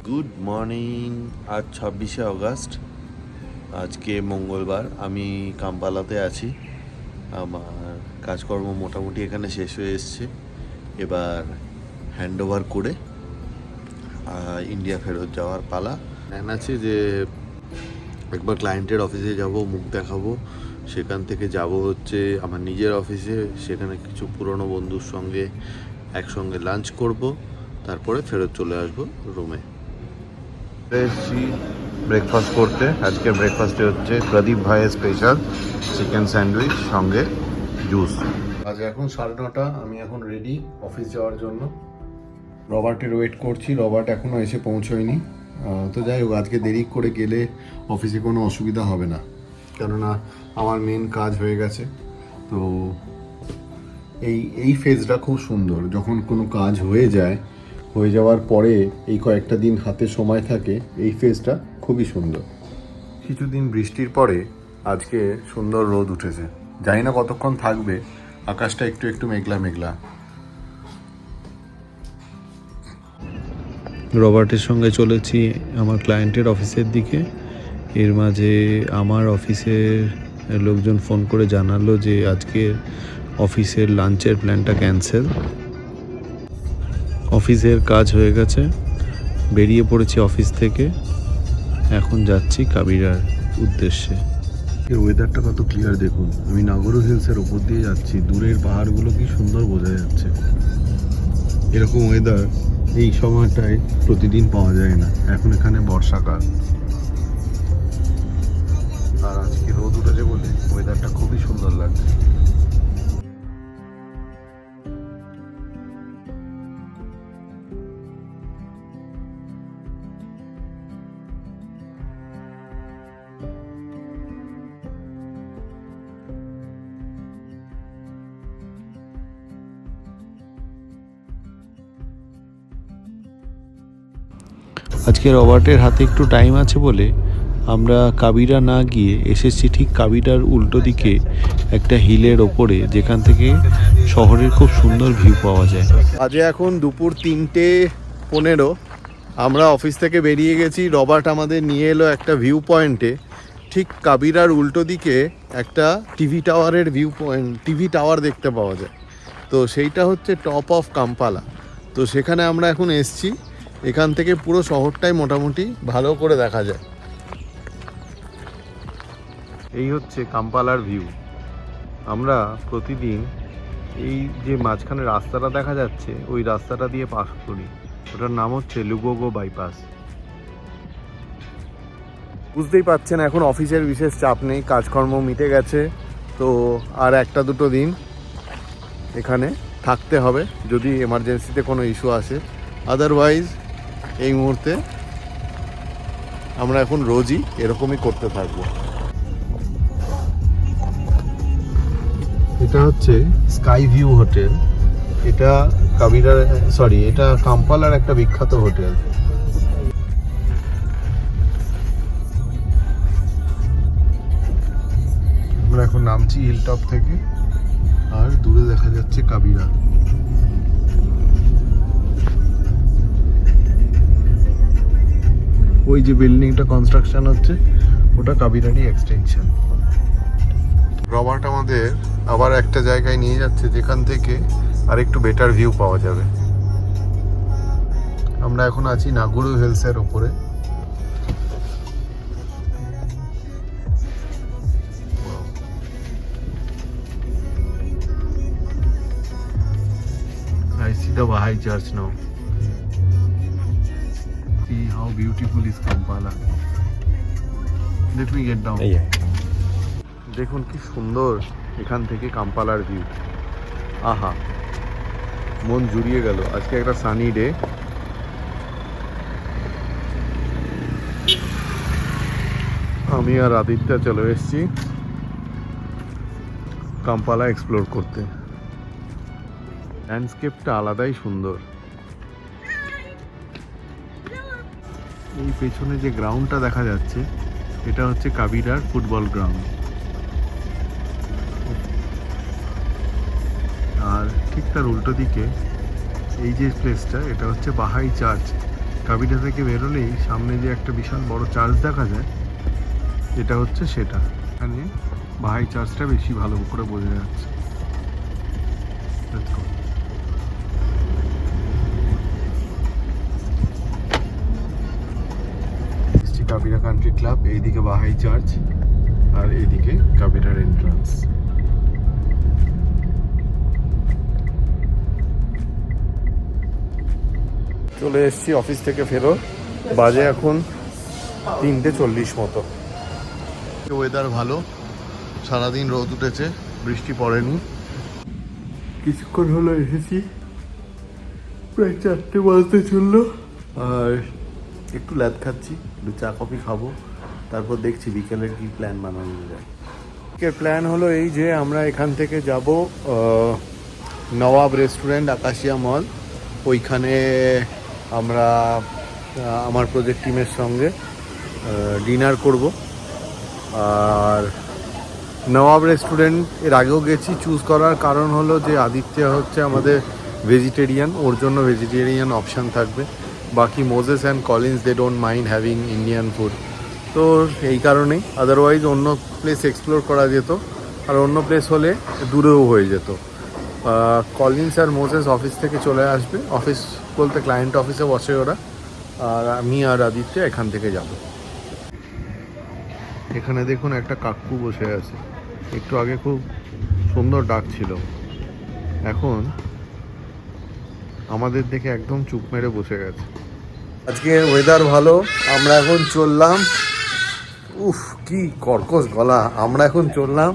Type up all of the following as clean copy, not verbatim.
Good morning. আজ 26শে August, আজকে মঙ্গলবার। আমি কাম্পালাতে আছি। আমার কাজকর্ম মোটামুটি এখানে শেষ হয়ে এসছে। এবার হ্যান্ড ওভার করে ইন্ডিয়া ফেরত যাওয়ার পালা। প্ল্যান আছে যে একবার ক্লায়েন্টের অফিসে যাব, মুখ দেখাবো। সেখান থেকে যাব হচ্ছে আমার নিজের অফিসে, সেখানে কিছু পুরনো বন্ধুর সঙ্গে একসঙ্গে লাঞ্চ করব, তারপরে ফেরত চলে আসবো রুমে। এসেছি ব্রেকফাস্ট করতে। আজকে ব্রেকফাস্টে হচ্ছে প্রদীপ ভাইয়ের স্পেশাল চিকেন স্যান্ডউইচ সঙ্গে জুস। আজ এখন 9:30, আমি এখন রেডি অফিস যাওয়ার জন্য। রবার্টের ওয়েট করছি, রবার্ট এখনও এসে পৌঁছয়নি। তো যাই হোক, আজকে দেরি করে গেলে অফিসে কোনো অসুবিধা হবে না, কেননা আমার মেন কাজ হয়ে গেছে। তো এই ফেজটা খুব সুন্দর, যখন কোনো কাজ হয়ে যাওয়ার পরে এই কয়েকটা দিন হাতে সময় থাকে, এই ফেজটা খুবই সুন্দর। কিছুদিন বৃষ্টির পরে আজকে সুন্দর রোদ উঠেছে, জানি না কতক্ষণ থাকবে। আকাশটা একটু একটু মেঘলা মেঘলা। রবার্টের সঙ্গে চলেছি আমার ক্লায়েন্টের অফিসের দিকে। এর মাঝে আমার অফিসের লোকজন ফোন করে জানালো যে আজকে অফিসের লাঞ্চের প্ল্যানটা ক্যান্সেল। অফিসের কাজ হয়ে গেছে, বেরিয়ে পড়েছি অফিস থেকে। এখন যাচ্ছি কাবিরার উদ্দেশ্যে। এর ওয়েদারটা কত ক্লিয়ার দেখুন। আমি নাগরু হিলসের ওপর দিয়ে যাচ্ছি, দূরের পাহাড়গুলো কি সুন্দর বোঝা যাচ্ছে। এরকম ওয়েদার এই সময়টায় প্রতিদিন পাওয়া যায় না। এখন এখানে বর্ষাকাল, আর আজকে রোদ উঠেছে বলে ওয়েদারটা খুবই সুন্দর লাগছে। আজকে রবার্টের হাতে একটু টাইম আছে বলে আমরা কাবিরা না গিয়ে এসেছি ঠিক কাবিরার উল্টো দিকে একটা হিলের ওপরে, যেখান থেকে শহরের খুব সুন্দর ভিউ পাওয়া যায়। আজকে এখন দুপুর 3:15, আমরা অফিস থেকে বেরিয়ে গেছি। রবার্ট আমাদের নিয়ে এলো একটা ভিউ পয়েন্টে। ঠিক কাবিরার উল্টো দিকে একটা টিভি টাওয়ার দেখতে পাওয়া যায়। তো সেইটা হচ্ছে টপ অফ কাম্পালা। তো সেখানে আমরা এখন এসছি। এখান থেকে পুরো শহরটাই মোটামুটি ভালো করে দেখা যায়। এই হচ্ছে কাম্পালার ভিউ। আমরা প্রতিদিন এই যে মাঝখানে রাস্তাটা দেখা যাচ্ছে, ওই রাস্তাটা দিয়ে পাস করি। ওটার নাম হচ্ছে লুগোগো বাইপাস। বুঝতেই পারছেন, এখন অফিসের বিশেষ চাপ নেই, কাজকর্ম মিটে গেছে। তো আর 1-2 দিন এখানে থাকতে হবে, যদি এমার্জেন্সিতে কোনো ইস্যু আসে। আদারওয়াইজ এই মুহূর্তে আমরা এখন রোজই এরকমই করতে থাকবো। এটা হচ্ছে স্কাই ভিউ হোটেল। এটা এটা কাম্পালার একটা বিখ্যাত হোটেল। আমরা এখন নামছি হিলটপ থেকে, আর দূরে দেখা যাচ্ছে কাবিরা। ওই যে বিল্ডিংটা কনস্ট্রাকশন হচ্ছে, ওটা কাবিরারই এক্সটেনশন। রবার্ট আমাদের আবার একটা জায়গায় নিয়ে যাচ্ছে, যেখান থেকে আর একটু বেটার ভিউ পাওয়া যাবে। আমরা এখন আছি নাগরু হিলসের ওপরে। I see the Baha'i church now. See how beautiful is Kampala. Let me get down. দেখুন কি সুন্দর এখান থেকে কাম্পালার ভিউ। আহা, মন জুড়িয়ে গেল। আজকে একটা সানি ডে। আমি আর আদিত্য চলে এসেছি কাম্পালা এক্সপ্লোর করতে। ল্যান্ডস্কেপটা আলাদাই সুন্দর। এই পেছনে যে গ্রাউন্ডটা দেখা যাচ্ছে, এটা হচ্ছে কাবিরার ফুটবল গ্রাউন্ড। আর ঠিক তার উল্টো দিকে এই যে প্লেসটা, এটা হচ্ছে বাহাই চার্চ। কাবিটা থেকে বেরোলেই সামনে যে একটা বিশাল বড় চার্চ দেখা যায়, এটা হচ্ছে সেটা। এখানে বাহাই চার্চটা বেশি ভালো করে বোঝা যাচ্ছে। কাবিরা কান্ট্রি ক্লাব, এইদিকে বাহাই চার্চ আর এইদিকে কাবিরার এন্ট্রান্স। চলে এসেছি অফিস থেকে ফেরত, বাজে এখন 3:40 মতো। ওয়েদার ভালো, সারাদিন রোদ উঠেছে, বৃষ্টি পড়েনি। কিছুক্ষণ হলো এসেছি, প্রায় 4টে বাজতে চললো। আর একটু ল্যাদ খাচ্ছি, একটু চা কফি খাবো, তারপর দেখছি বিকেলের কি প্ল্যান বানানো যায়। প্ল্যান হলো এই যে আমরা এখান থেকে যাব নওয়াব রেস্টুরেন্ট, আকাশিয়া মল। ওইখানে আমরা আমার প্রজেক্ট টিমের সঙ্গে ডিনার করব। আর নওয়াব রেস্টুরেন্ট এর আগেও গেছি, চুজ করার কারণ হলো যে আদিত্য হচ্ছে আমাদের ভেজিটেরিয়ান, ওর জন্য ভেজিটেরিয়ান অপশান থাকবে। বাকি Moses and Collins they don't mind having Indian food, তো এই কারণেই। আদারওয়াইজ অন্য প্লেস এক্সপ্লোর করা যেত, আর অন্য প্লেস হলে দূরেও হয়ে যেত। কলিন্স আর মোজেস অফিস থেকে চলে আসবে, অফিস বলতে ক্লায়েন্ট অফিসে বসে ওরা, আর আমি আর আদিত্য এখান থেকে যাব। এখানে দেখুন একটা কাকু বসে আছে, একটু আগে খুব সুন্দর ডাক ছিল, এখন আমাদের দেখে একদম চুপ মেরে বসে গেছে। আজকে ওয়েদার ভালো, আমরা এখন চললাম, উফ কি কর্কশ গলা, আমরা এখন চললাম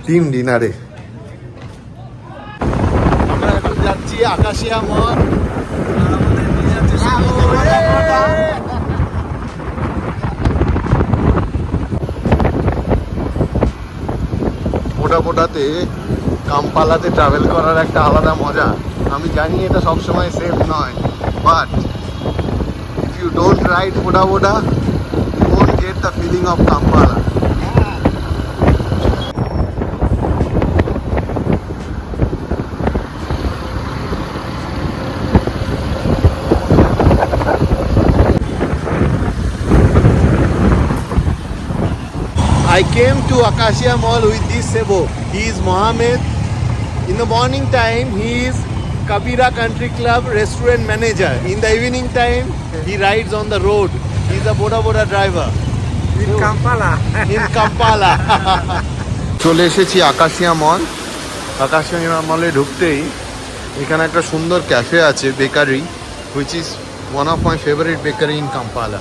টিম ডিনারে। আমরা এখন যাচ্ছি আকাশিয়া মল। মোটামোটাতে কাম্পালাতে ট্রাভেল করার একটা আলাদা মজা। আমি জানি এটা সবসময় সেফ নয়, but if you don't ride মোটা you won't get the feeling of Kampala. I came to Acacia Mall with this Sebo. He is Mohammed. In the morning time, he is Kabira Country Club restaurant manager. In the evening time, he rides on the road. He is a Boda Boda driver. In Kampala. In Kampala. চলে এসেছি আকাশিয়া মল। আকাশিয়া মলে ঢুকতেই এখানে একটা সুন্দর cafe আছে, bakery, which is one of my favourite bakery in Kampala.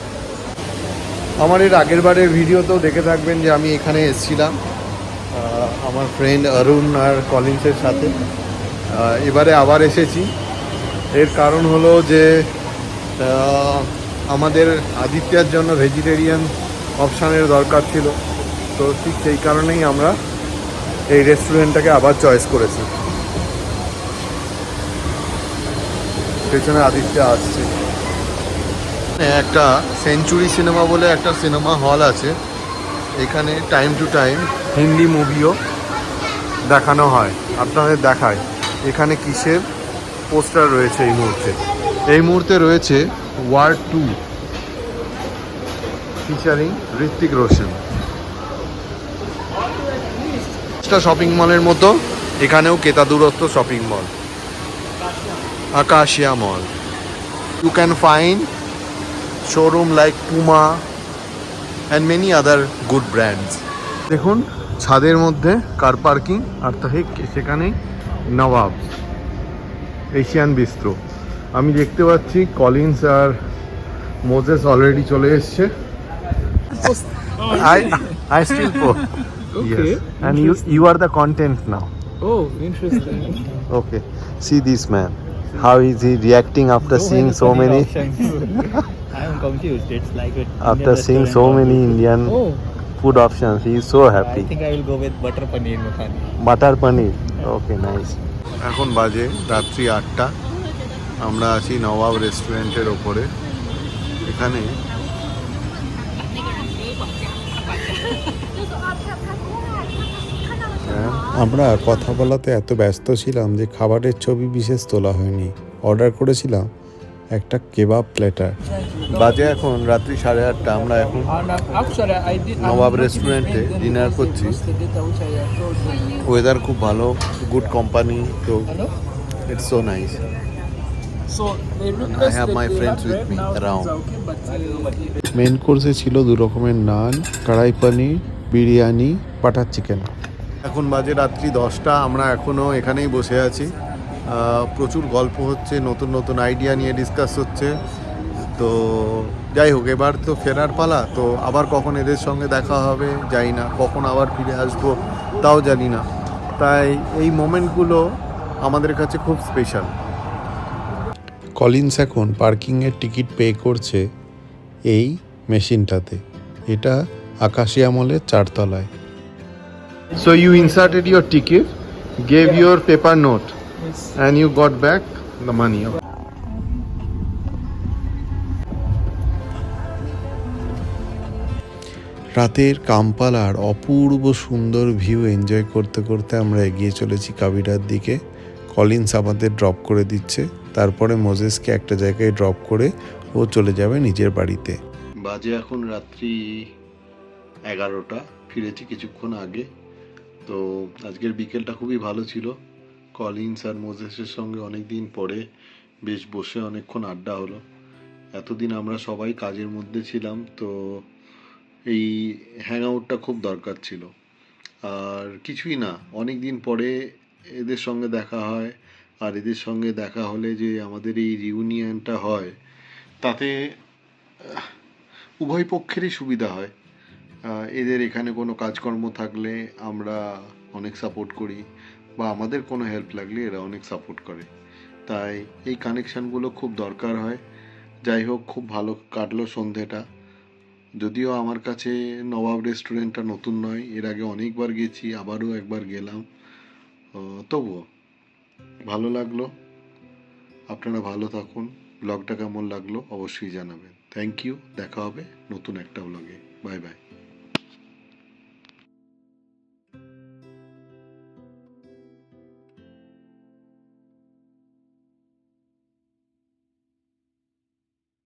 আমার এর আগের বারের ভিডিওতেও দেখে থাকবেন যে আমি এখানে এসেছিলাম আমার ফ্রেন্ড অরুণ আর কলিন্সের সাথে। এবারে আবার এসেছি, এর কারণ হলো যে আমাদের আদিত্যার জন্য ভেজিটেরিয়ান অপশানের দরকার ছিল, তো ঠিক সেই কারণেই আমরা এই রেস্টুরেন্টটাকে আবার চয়েস করেছি। পেছনে আদিত্য আসছে। একটা সেঞ্চুরি সিনেমা বলে একটা সিনেমা হল আছে, এখানে টাইম টু টাইম হিন্দি মুভিও দেখানো হয়, আপনাদের দেখায়। এখানে কিসের পোস্টার রয়েছে এই মুহূর্তে রয়েছে War 2 featuring Hrithik Roshan. Shopping মলের মতো এখানেও কেতা দূরত্ব shopping mall, Akashiya mall. You can find showroom like Puma and many other good brands. দেখুন ছাদের মধ্যে কার পার্কিং, আর ঠিক সেখানেই নওয়াব এশিয়ান বিস্ট্রো। আমি দেখতে পাচ্ছি কলিন্স আর মোজেস অলরেডি চলে এসছে। I still post. Okay. Yes. And you are the content now. Oh, interesting. Okay. See this man. How is he reacting after seeing so many? I am confused. It's like a After Indian seeing so restaurant many only. Indian Oh, food options, he is so I happy. think I will go with butter paneer makhani. Butter paneer, okay nice. এখন বাজে রাত্রি 8টা, আমরা আছি নওয়াব রেস্টুরেন্টের ওপরে। এখানে আমরা কথা বলাতে এত ব্যস্ত ছিলাম যে খাবারের ছবি বিশেষ তোলা হয়নি। অর্ডার করেছিলাম একটা কেবাব প্লেটার। বাজে এখন রাত্রি 8:30। আমরা এখন Actually, I did. নবাব রেস্টুরেন্টে ডিনার করছি। ওয়েদার খুব ভালো, গুড কোম্পানি, তো Hello. It's so nice. So they I requested have my they friends have with bread me now, around. it's okay, but main কোর্সে ছিল 2 রকমের নান, কড়াই পনির, বিরিয়ানি, বাটার চিকেন। এখন বাজে রাত্রি 10টা, আমরা এখনও এখানেই বসে আছি। প্রচুর গল্প হচ্ছে, নতুন নতুন আইডিয়া নিয়ে ডিসকাস হচ্ছে। তো যাই হোক, এবার তো ফেরার পালা। তো আবার কখন এদের সঙ্গে দেখা হবে জানি না, কখন আবার ফিরে আসবো তাও জানি না। তাই এই মোমেন্টগুলো আমাদের কাছে খুব স্পেশাল। কলিন্স এখন পার্কিংয়ের টিকিট পে করছে এই মেশিনটাতে। এটা আকাশিয়া মলের 4 তলায়। So you inserted your ticket, gave your paper note, yes. and you got back the money. রাতের কাম্পালার অপূর্ব সুন্দর ভিউ এনজয় করতে করতে আমরা এগিয়ে চলেছি কাবিরার দিকে। কলিন্স আমাদের ড্রপ করে দিচ্ছে, তারপরে মোজেসকে একটা জায়গায় ড্রপ করে ও চলে যাবে নিজের বাড়িতে। বাজে এখন রাত্রি 11টা, ফিরেছি কিছুক্ষণ আগে। তো আজকের বিকেলটা খুবই ভালো ছিল। কলিন্স আর মোজেসের সঙ্গে অনেক দিন পরে বেশ বসে অনেকক্ষণ আড্ডা হলো। এতদিন আমরা সবাই কাজের মধ্যে ছিলাম, তো এই হ্যাং আউটটা খুব দরকার ছিল। আর কিছুই না, অনেক দিন পরে এদের সঙ্গে দেখা হয়। আর এদের সঙ্গে দেখা হলে যে আমাদের এই রিউনিয়নটা হয়, তাতে উভয় পক্ষেরই সুবিধা হয়। এদের এখানে কোনো কাজকর্ম থাকলে আমরা অনেক সাপোর্ট করি, বা আমাদের কোনো হেল্প লাগলে এরা অনেক সাপোর্ট করে। তাই এই কানেকশানগুলো খুব দরকার হয়। যাই হোক, খুব ভালো কাটলো সন্ধেটা। যদিও আমার কাছে নবাব রেস্টুরেন্টটা নতুন নয়, এর আগে অনেকবার গেছি, আবারও একবার গেলাম। তবুও ভালো লাগলো। আপনারা ভালো থাকুন। ব্লগটা কেমন লাগলো অবশ্যই জানাবেন। থ্যাংক ইউ, দেখা হবে নতুন একটা ব্লগে। Bye bye.